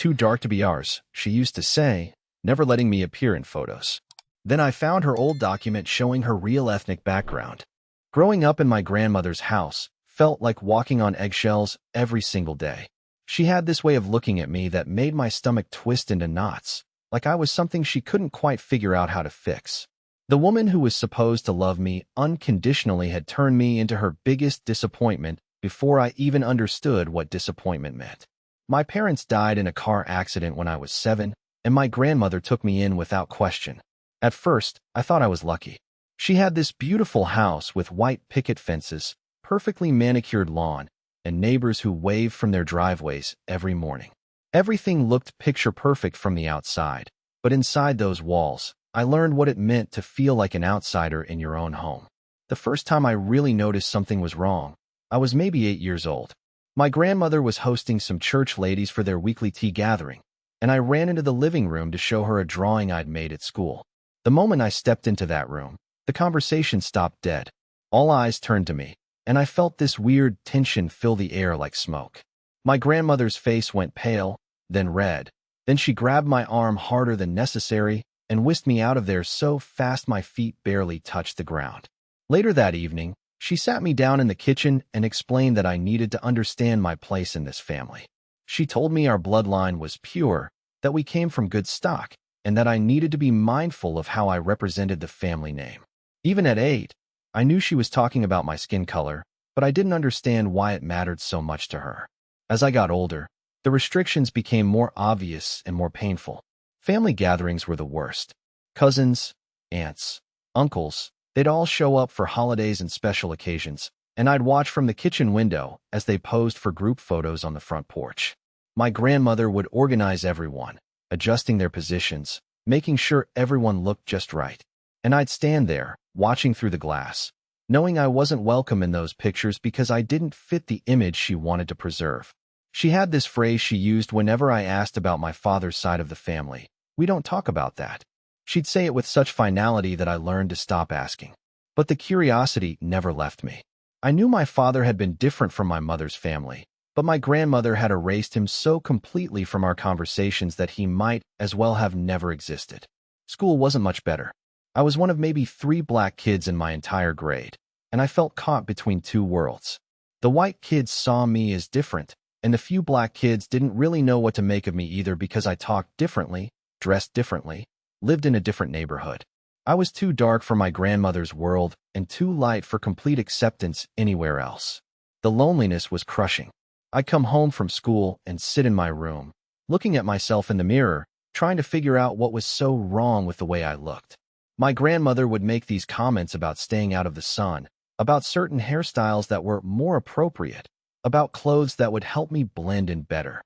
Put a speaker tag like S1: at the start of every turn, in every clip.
S1: too dark to be ours, she used to say, never letting me appear in photos. Then I found her old document showing her real ethnic background. Growing up in my grandmother's house felt like walking on eggshells every single day. She had this way of looking at me that made my stomach twist into knots, like I was something she couldn't quite figure out how to fix. The woman who was supposed to love me unconditionally had turned me into her biggest disappointment before I even understood what disappointment meant. My parents died in a car accident when I was 7, and my grandmother took me in without question. At first, I thought I was lucky. She had this beautiful house with white picket fences, perfectly manicured lawn, and neighbors who waved from their driveways every morning. Everything looked picture perfect from the outside, but inside those walls, I learned what it meant to feel like an outsider in your own home. The first time I really noticed something was wrong, I was maybe 8 years old. My grandmother was hosting some church ladies for their weekly tea gathering, and I ran into the living room to show her a drawing I'd made at school. The moment I stepped into that room, the conversation stopped dead. All eyes turned to me, and I felt this weird tension fill the air like smoke. My grandmother's face went pale, then red. Then she grabbed my arm harder than necessary and whisked me out of there so fast my feet barely touched the ground. Later that evening, she sat me down in the kitchen and explained that I needed to understand my place in this family. She told me our bloodline was pure, that we came from good stock, and that I needed to be mindful of how I represented the family name. Even at 8, I knew she was talking about my skin color, but I didn't understand why it mattered so much to her. As I got older, the restrictions became more obvious and more painful. Family gatherings were the worst. Cousins, aunts, uncles, they'd all show up for holidays and special occasions, and I'd watch from the kitchen window as they posed for group photos on the front porch. My grandmother would organize everyone, adjusting their positions, making sure everyone looked just right. And I'd stand there, watching through the glass, knowing I wasn't welcome in those pictures because I didn't fit the image she wanted to preserve. She had this phrase she used whenever I asked about my father's side of the family. "We don't talk about that." She'd say it with such finality that I learned to stop asking. But the curiosity never left me. I knew my father had been different from my mother's family, but my grandmother had erased him so completely from our conversations that he might as well have never existed. School wasn't much better. I was one of maybe 3 black kids in my entire grade, and I felt caught between 2 worlds. The white kids saw me as different, and the few black kids didn't really know what to make of me either because I talked differently, dressed differently, lived in a different neighborhood. I was too dark for my grandmother's world and too light for complete acceptance anywhere else. The loneliness was crushing. I'd come home from school and sit in my room, looking at myself in the mirror, trying to figure out what was so wrong with the way I looked. My grandmother would make these comments about staying out of the sun, about certain hairstyles that were more appropriate, about clothes that would help me blend in better.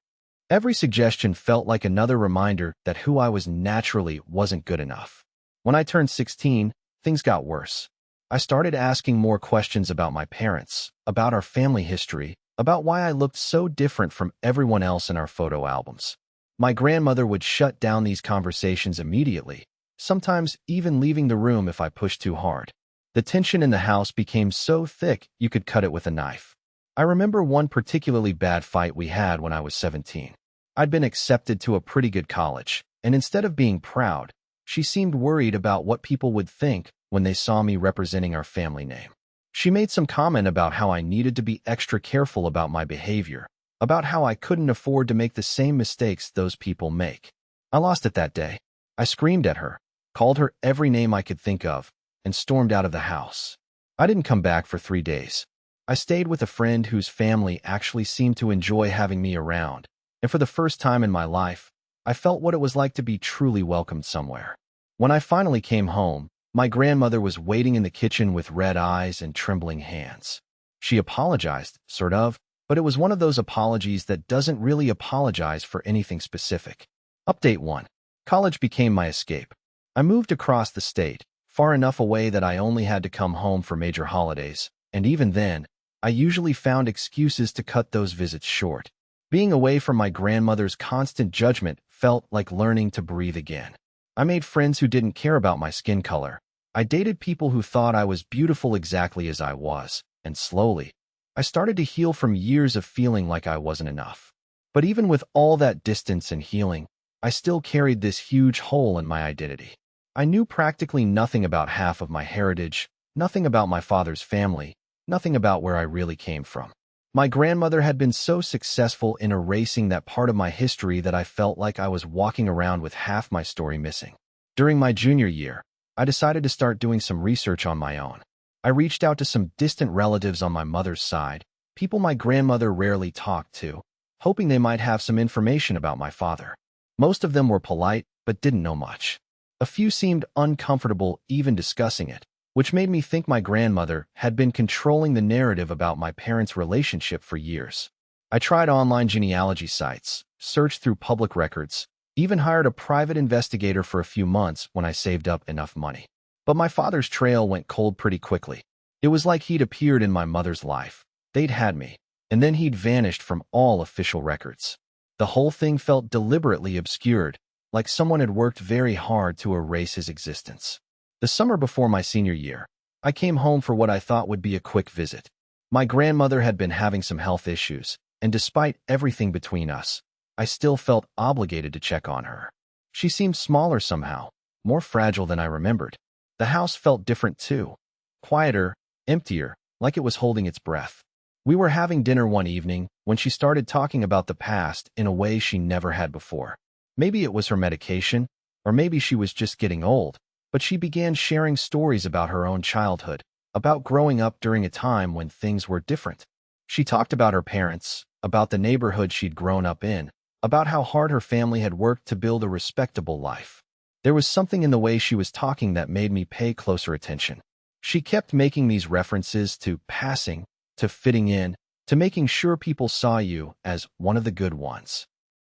S1: Every suggestion felt like another reminder that who I was naturally wasn't good enough. When I turned 16, things got worse. I started asking more questions about my parents, about our family history, about why I looked so different from everyone else in our photo albums. My grandmother would shut down these conversations immediately, sometimes even leaving the room if I pushed too hard. The tension in the house became so thick you could cut it with a knife. I remember one particularly bad fight we had when I was 17. I'd been accepted to a pretty good college, and instead of being proud, she seemed worried about what people would think when they saw me representing our family name. She made some comment about how I needed to be extra careful about my behavior, about how I couldn't afford to make the same mistakes those people make. I lost it that day. I screamed at her, called her every name I could think of, and stormed out of the house. I didn't come back for 3 days. I stayed with a friend whose family actually seemed to enjoy having me around, and for the first time in my life, I felt what it was like to be truly welcomed somewhere. When I finally came home, my grandmother was waiting in the kitchen with red eyes and trembling hands. She apologized, sort of, but it was one of those apologies that doesn't really apologize for anything specific. Update 1. College became my escape. I moved across the state, far enough away that I only had to come home for major holidays, and even then, I usually found excuses to cut those visits short. Being away from my grandmother's constant judgment felt like learning to breathe again. I made friends who didn't care about my skin color. I dated people who thought I was beautiful exactly as I was, and slowly, I started to heal from years of feeling like I wasn't enough. But even with all that distance and healing, I still carried this huge hole in my identity. I knew practically nothing about half of my heritage, nothing about my father's family, nothing about where I really came from. My grandmother had been so successful in erasing that part of my history that I felt like I was walking around with half my story missing. During my junior year, I decided to start doing some research on my own. I reached out to some distant relatives on my mother's side, people my grandmother rarely talked to, hoping they might have some information about my father. Most of them were polite, but didn't know much. A few seemed uncomfortable even discussing it, which made me think my grandmother had been controlling the narrative about my parents' relationship for years. I tried online genealogy sites, searched through public records, even hired a private investigator for a few months when I saved up enough money. But my father's trail went cold pretty quickly. It was like he'd appeared in my mother's life. They'd had me, and then he'd vanished from all official records. The whole thing felt deliberately obscured, like someone had worked very hard to erase his existence. The summer before my senior year, I came home for what I thought would be a quick visit. My grandmother had been having some health issues, and despite everything between us, I still felt obligated to check on her. She seemed smaller somehow, more fragile than I remembered. The house felt different too. Quieter, emptier, like it was holding its breath. We were having dinner one evening when she started talking about the past in a way she never had before. Maybe it was her medication, or maybe she was just getting old, but she began sharing stories about her own childhood, about growing up during a time when things were different. She talked about her parents, about the neighborhood she'd grown up in, about how hard her family had worked to build a respectable life. There was something in the way she was talking that made me pay closer attention. She kept making these references to passing, to fitting in, to making sure people saw you as one of the good ones.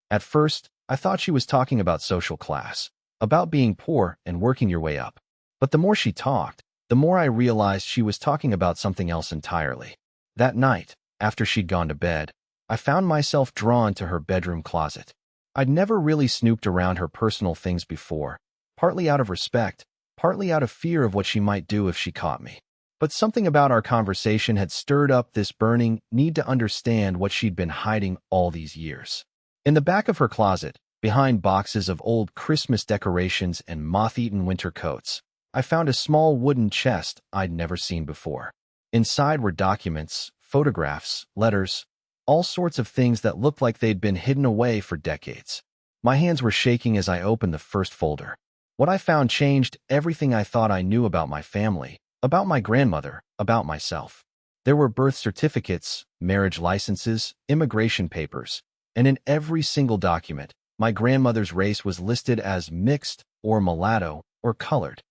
S1: At first, I thought she was talking about social class, about being poor and working your way up. But the more she talked, the more I realized she was talking about something else entirely. That night, after she'd gone to bed, I found myself drawn to her bedroom closet. I'd never really snooped around her personal things before, partly out of respect, partly out of fear of what she might do if she caught me. But something about our conversation had stirred up this burning need to understand what she'd been hiding all these years. In the back of her closet, behind boxes of old Christmas decorations and moth-eaten winter coats, I found a small wooden chest I'd never seen before. Inside were documents, photographs, letters, all sorts of things that looked like they'd been hidden away for decades. My hands were shaking as I opened the first folder. What I found changed everything I thought I knew about my family, about my grandmother, about myself. There were birth certificates, marriage licenses, immigration papers, and in every single document, my grandmother's race was listed as mixed or mulatto or colored.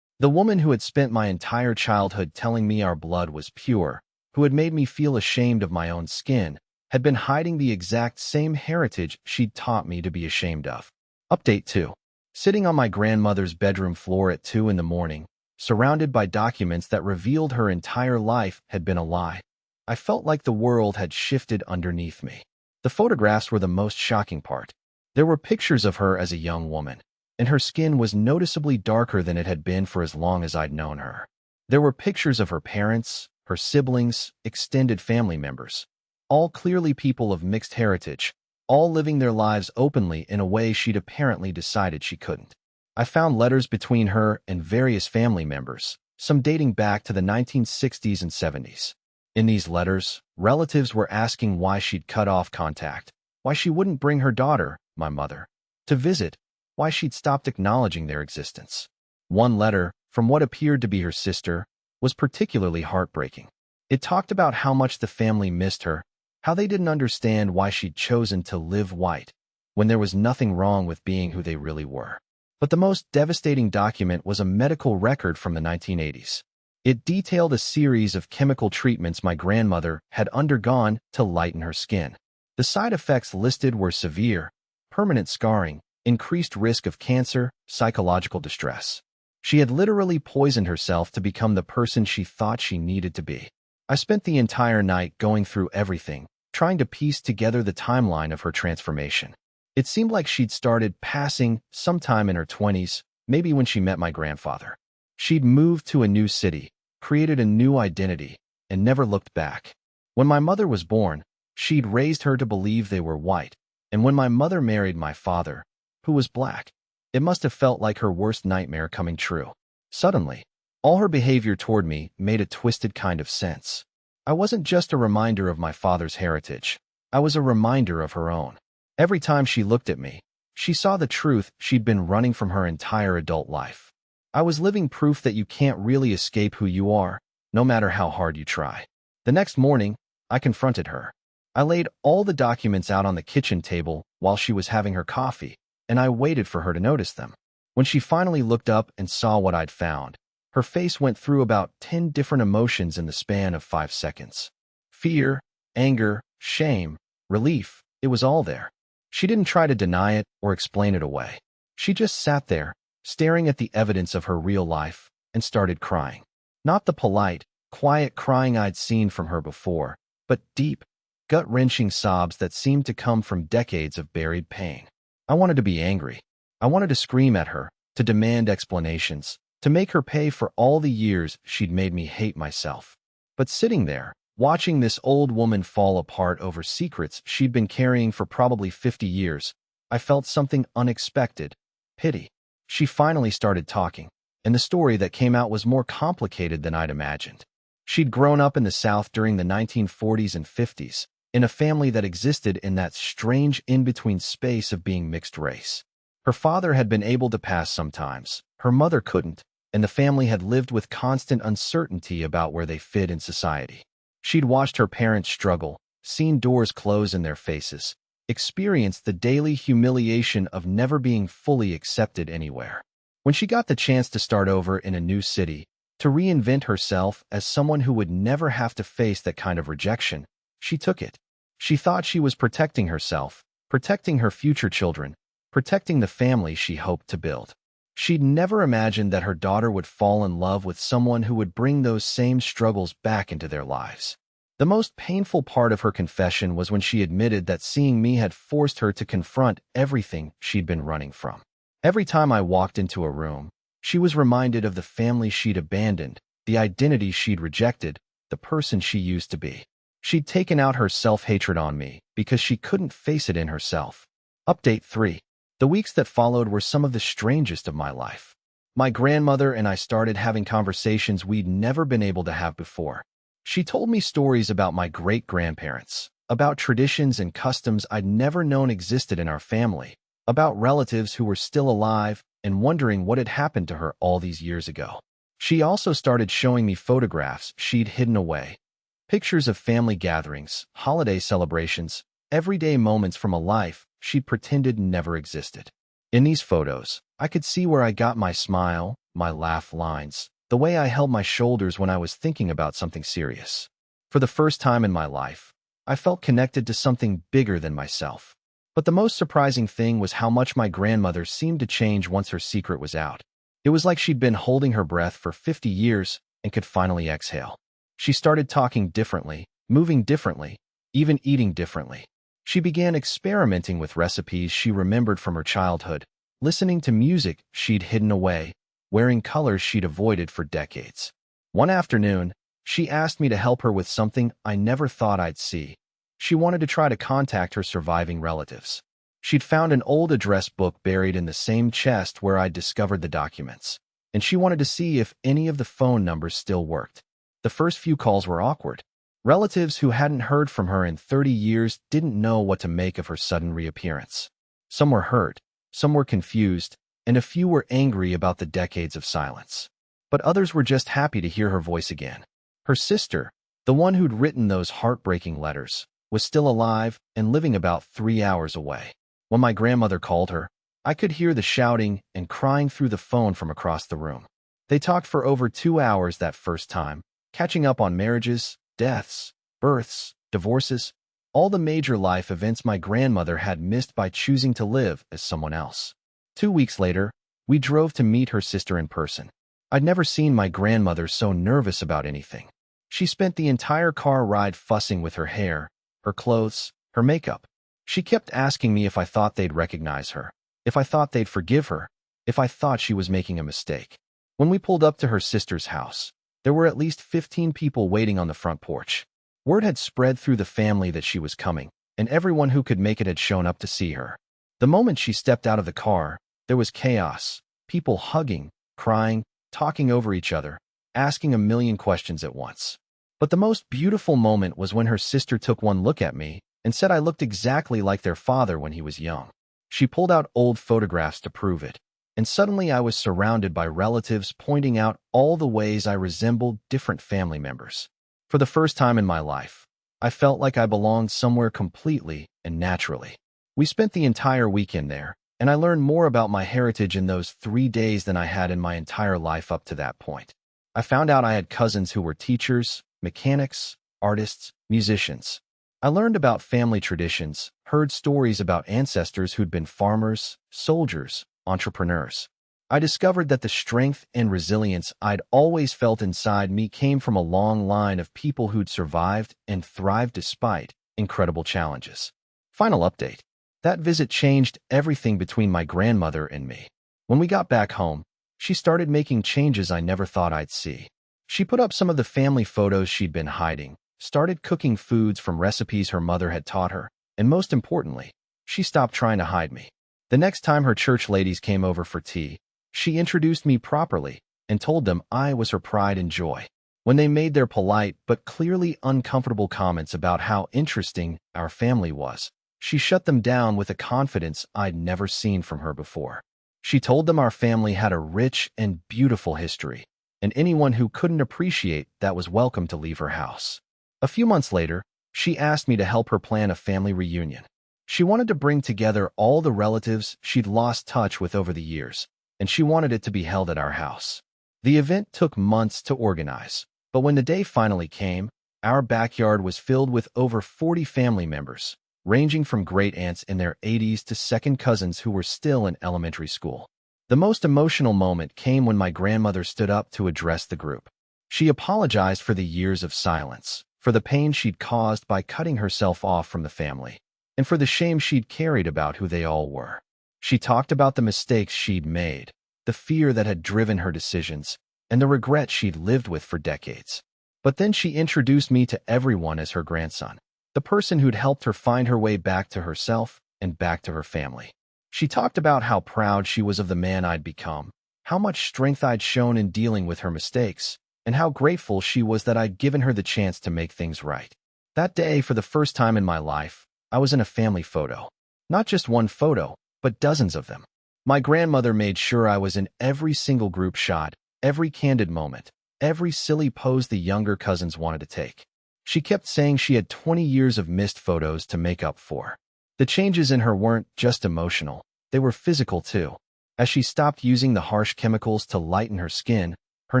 S1: The woman who had spent my entire childhood telling me our blood was pure, who had made me feel ashamed of my own skin, had been hiding the exact same heritage she'd taught me to be ashamed of. Update 2. Sitting on my grandmother's bedroom floor at 2 in the morning, surrounded by documents that revealed her entire life had been a lie, I felt like the world had shifted underneath me. The photographs were the most shocking part. There were pictures of her as a young woman, and her skin was noticeably darker than it had been for as long as I'd known her. There were pictures of her parents, her siblings, extended family members, all clearly people of mixed heritage, all living their lives openly in a way she'd apparently decided she couldn't. I found letters between her and various family members, some dating back to the 1960s and 70s. In these letters, relatives were asking why she'd cut off contact, why she wouldn't bring her daughter, my mother, to visit, why she'd stopped acknowledging their existence. One letter, from what appeared to be her sister, was particularly heartbreaking. It talked about how much the family missed her, how they didn't understand why she'd chosen to live white, when there was nothing wrong with being who they really were. But the most devastating document was a medical record from the 1980s. It detailed a series of chemical treatments my grandmother had undergone to lighten her skin. The side effects listed were severe, permanent scarring, increased risk of cancer, psychological distress. She had literally poisoned herself to become the person she thought she needed to be. I spent the entire night going through everything, trying to piece together the timeline of her transformation. It seemed like she'd started passing sometime in her 20s, maybe when she met my grandfather. She'd moved to a new city, created a new identity, and never looked back. When my mother was born, she'd raised her to believe they were white, And when my mother married my father, who was black, it must have felt like her worst nightmare coming true. Suddenly, all her behavior toward me made a twisted kind of sense. I wasn't just a reminder of my father's heritage. I was a reminder of her own. Every time she looked at me, she saw the truth she'd been running from her entire adult life. I was living proof that you can't really escape who you are, no matter how hard you try. The next morning, I confronted her. I laid all the documents out on the kitchen table while she was having her coffee, and I waited for her to notice them. When she finally looked up and saw what I'd found, her face went through about 10 different emotions in the span of 5 seconds. Fear, anger, shame, relief, it was all there. She didn't try to deny it or explain it away. She just sat there, staring at the evidence of her real life, and started crying. Not the polite, quiet crying I'd seen from her before, but deep, gut-wrenching sobs that seemed to come from decades of buried pain. I wanted to be angry. I wanted to scream at her, to demand explanations, to make her pay for all the years she'd made me hate myself. But sitting there, watching this old woman fall apart over secrets she'd been carrying for probably 50 years, I felt something unexpected: pity. She finally started talking, and the story that came out was more complicated than I'd imagined. She'd grown up in the South during the 1940s and 50s, in a family that existed in that strange in-between space of being mixed race. Her father had been able to pass sometimes, her mother couldn't, and the family had lived with constant uncertainty about where they fit in society. She'd watched her parents struggle, seen doors close in their faces, experienced the daily humiliation of never being fully accepted anywhere. When she got the chance to start over in a new city, to reinvent herself as someone who would never have to face that kind of rejection, she took it. She thought she was protecting herself, protecting her future children, protecting the family she hoped to build. She'd never imagined that her daughter would fall in love with someone who would bring those same struggles back into their lives. The most painful part of her confession was when she admitted that seeing me had forced her to confront everything she'd been running from. Every time I walked into a room, she was reminded of the family she'd abandoned, the identity she'd rejected, the person she used to be. She'd taken out her self-hatred on me because she couldn't face it in herself. Update 3. The weeks that followed were some of the strangest of my life. My grandmother and I started having conversations we'd never been able to have before. She told me stories about my great-grandparents, about traditions and customs I'd never known existed in our family, about relatives who were still alive and wondering what had happened to her all these years ago. She also started showing me photographs she'd hidden away, pictures of family gatherings, holiday celebrations, everyday moments from a life she'd pretended never existed. In these photos, I could see where I got my smile, my laugh lines, the way I held my shoulders when I was thinking about something serious. For the first time in my life, I felt connected to something bigger than myself. But the most surprising thing was how much my grandmother seemed to change once her secret was out. It was like she'd been holding her breath for 50 years and could finally exhale. She started talking differently, moving differently, even eating differently. She began experimenting with recipes she remembered from her childhood, listening to music she'd hidden away, wearing colors she'd avoided for decades. One afternoon, she asked me to help her with something I never thought I'd see. She wanted to try to contact her surviving relatives. She'd found an old address book buried in the same chest where I'd discovered the documents, and she wanted to see if any of the phone numbers still worked. The first few calls were awkward. Relatives who hadn't heard from her in 30 years didn't know what to make of her sudden reappearance. Some were hurt, some were confused, and a few were angry about the decades of silence. But others were just happy to hear her voice again. Her sister, the one who'd written those heartbreaking letters, was still alive and living about 3 hours away. When my grandmother called her, I could hear the shouting and crying through the phone from across the room. They talked for over 2 hours that first time, catching up on marriages, deaths, births, divorces, all the major life events my grandmother had missed by choosing to live as someone else. 2 weeks later, we drove to meet her sister in person. I'd never seen my grandmother so nervous about anything. She spent the entire car ride fussing with her hair, her clothes, her makeup. She kept asking me if I thought they'd recognize her, if I thought they'd forgive her, if I thought she was making a mistake. When we pulled up to her sister's house, there were at least 15 people waiting on the front porch. Word had spread through the family that she was coming, and everyone who could make it had shown up to see her. The moment she stepped out of the car, there was chaos, people hugging, crying, talking over each other, asking a million questions at once. But the most beautiful moment was when her sister took one look at me and said I looked exactly like their father when he was young. She pulled out old photographs to prove it, and suddenly I was surrounded by relatives pointing out all the ways I resembled different family members. For the first time in my life, I felt like I belonged somewhere completely and naturally. We spent the entire weekend there, and I learned more about my heritage in those 3 days than I had in my entire life up to that point. I found out I had cousins who were teachers, mechanics, artists, musicians. I learned about family traditions, heard stories about ancestors who'd been farmers, soldiers, entrepreneurs. I discovered that the strength and resilience I'd always felt inside me came from a long line of people who'd survived and thrived despite incredible challenges. Final update. That visit changed everything between my grandmother and me. When we got back home, she started making changes I never thought I'd see. She put up some of the family photos she'd been hiding, started cooking foods from recipes her mother had taught her, and most importantly, she stopped trying to hide me. The next time her church ladies came over for tea, she introduced me properly and told them I was her pride and joy. When they made their polite but clearly uncomfortable comments about how interesting our family was, she shut them down with a confidence I'd never seen from her before. She told them our family had a rich and beautiful history, and anyone who couldn't appreciate that was welcome to leave her house. A few months later, she asked me to help her plan a family reunion. She wanted to bring together all the relatives she'd lost touch with over the years, and she wanted it to be held at our house. The event took months to organize, but when the day finally came, our backyard was filled with over 40 family members, ranging from great-aunts in their 80s to second cousins who were still in elementary school. The most emotional moment came when my grandmother stood up to address the group. She apologized for the years of silence, for the pain she'd caused by cutting herself off from the family, and for the shame she'd carried about who they all were. She talked about the mistakes she'd made, the fear that had driven her decisions, and the regret she'd lived with for decades. But then she introduced me to everyone as her grandson, the person who'd helped her find her way back to herself and back to her family. She talked about how proud she was of the man I'd become, how much strength I'd shown in dealing with her mistakes, and how grateful she was that I'd given her the chance to make things right. That day, for the first time in my life, I was in a family photo. Not just one photo, but dozens of them. My grandmother made sure I was in every single group shot, every candid moment, every silly pose the younger cousins wanted to take. She kept saying she had 20 years of missed photos to make up for. The changes in her weren't just emotional, they were physical too. As she stopped using the harsh chemicals to lighten her skin, her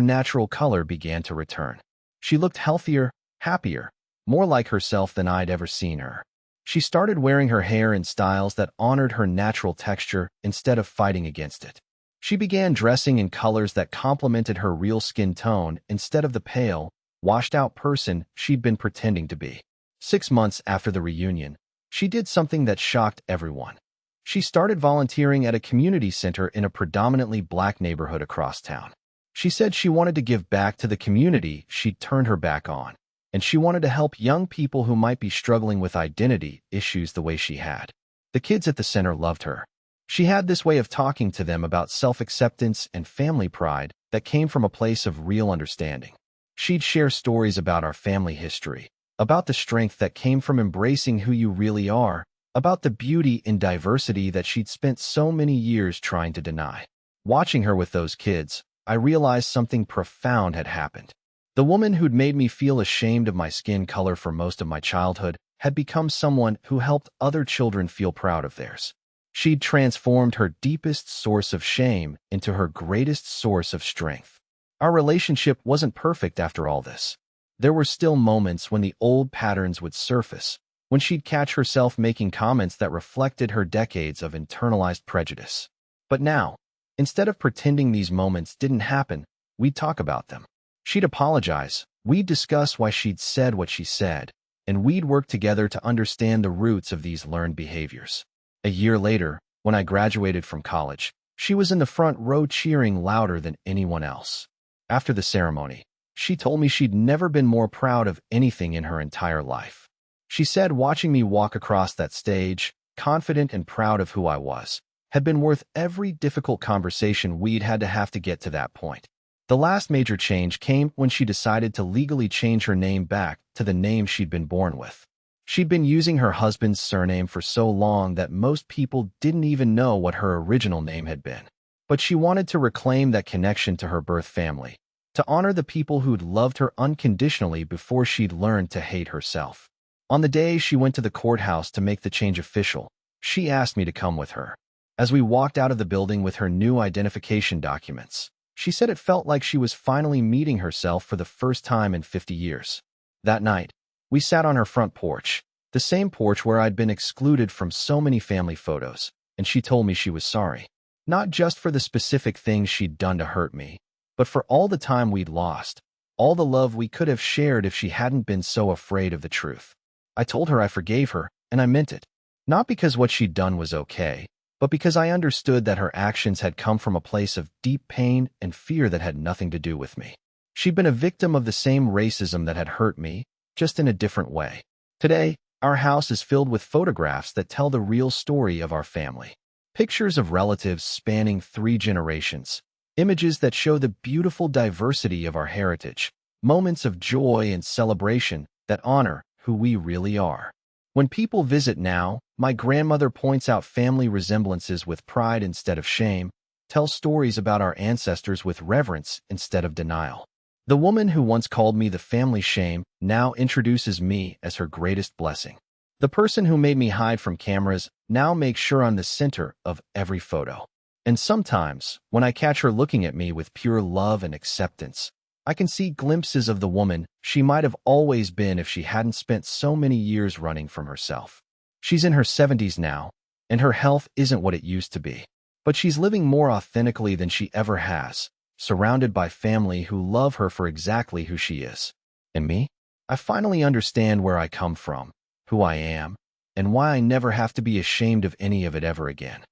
S1: natural color began to return. She looked healthier, happier, more like herself than I'd ever seen her. She started wearing her hair in styles that honored her natural texture instead of fighting against it. She began dressing in colors that complemented her real skin tone instead of the pale, washed-out person she'd been pretending to be. 6 months after the reunion, she did something that shocked everyone. She started volunteering at a community center in a predominantly black neighborhood across town. She said she wanted to give back to the community she'd turned her back on, and she wanted to help young people who might be struggling with identity issues the way she had. The kids at the center loved her. She had this way of talking to them about self-acceptance and family pride that came from a place of real understanding. She'd share stories about our family history, about the strength that came from embracing who you really are, about the beauty in diversity that she'd spent so many years trying to deny. Watching her with those kids, I realized something profound had happened. The woman who'd made me feel ashamed of my skin color for most of my childhood had become someone who helped other children feel proud of theirs. She'd transformed her deepest source of shame into her greatest source of strength. Our relationship wasn't perfect after all this. There were still moments when the old patterns would surface, when she'd catch herself making comments that reflected her decades of internalized prejudice. But now, instead of pretending these moments didn't happen, we'd talk about them. She'd apologize, we'd discuss why she'd said what she said, and we'd work together to understand the roots of these learned behaviors. A year later, when I graduated from college, she was in the front row cheering louder than anyone else. After the ceremony, she told me she'd never been more proud of anything in her entire life. She said watching me walk across that stage, confident and proud of who I was, had been worth every difficult conversation we'd had to have to get to that point. The last major change came when she decided to legally change her name back to the name she'd been born with. She'd been using her husband's surname for so long that most people didn't even know what her original name had been. But she wanted to reclaim that connection to her birth family, to honor the people who'd loved her unconditionally before she'd learned to hate herself. On the day she went to the courthouse to make the change official, she asked me to come with her. As we walked out of the building with her new identification documents, she said it felt like she was finally meeting herself for the first time in 50 years. That night, we sat on her front porch, the same porch where I'd been excluded from so many family photos, and she told me she was sorry. Not just for the specific things she'd done to hurt me, but for all the time we'd lost, all the love we could have shared if she hadn't been so afraid of the truth. I told her I forgave her, and I meant it. Not because what she'd done was okay, but because I understood that her actions had come from a place of deep pain and fear that had nothing to do with me. She'd been a victim of the same racism that had hurt me, just in a different way. Today, our house is filled with photographs that tell the real story of our family. Pictures of relatives spanning 3 generations, images that show the beautiful diversity of our heritage, moments of joy and celebration that honor who we really are. When people visit now, my grandmother points out family resemblances with pride instead of shame, tells stories about our ancestors with reverence instead of denial. The woman who once called me the family shame now introduces me as her greatest blessing. The person who made me hide from cameras now makes sure I'm the center of every photo. And sometimes, when I catch her looking at me with pure love and acceptance, I can see glimpses of the woman she might have always been if she hadn't spent so many years running from herself. She's in her 70s now, and her health isn't what it used to be. But she's living more authentically than she ever has, surrounded by family who love her for exactly who she is. And me? I finally understand where I come from, who I am, and why I never have to be ashamed of any of it ever again.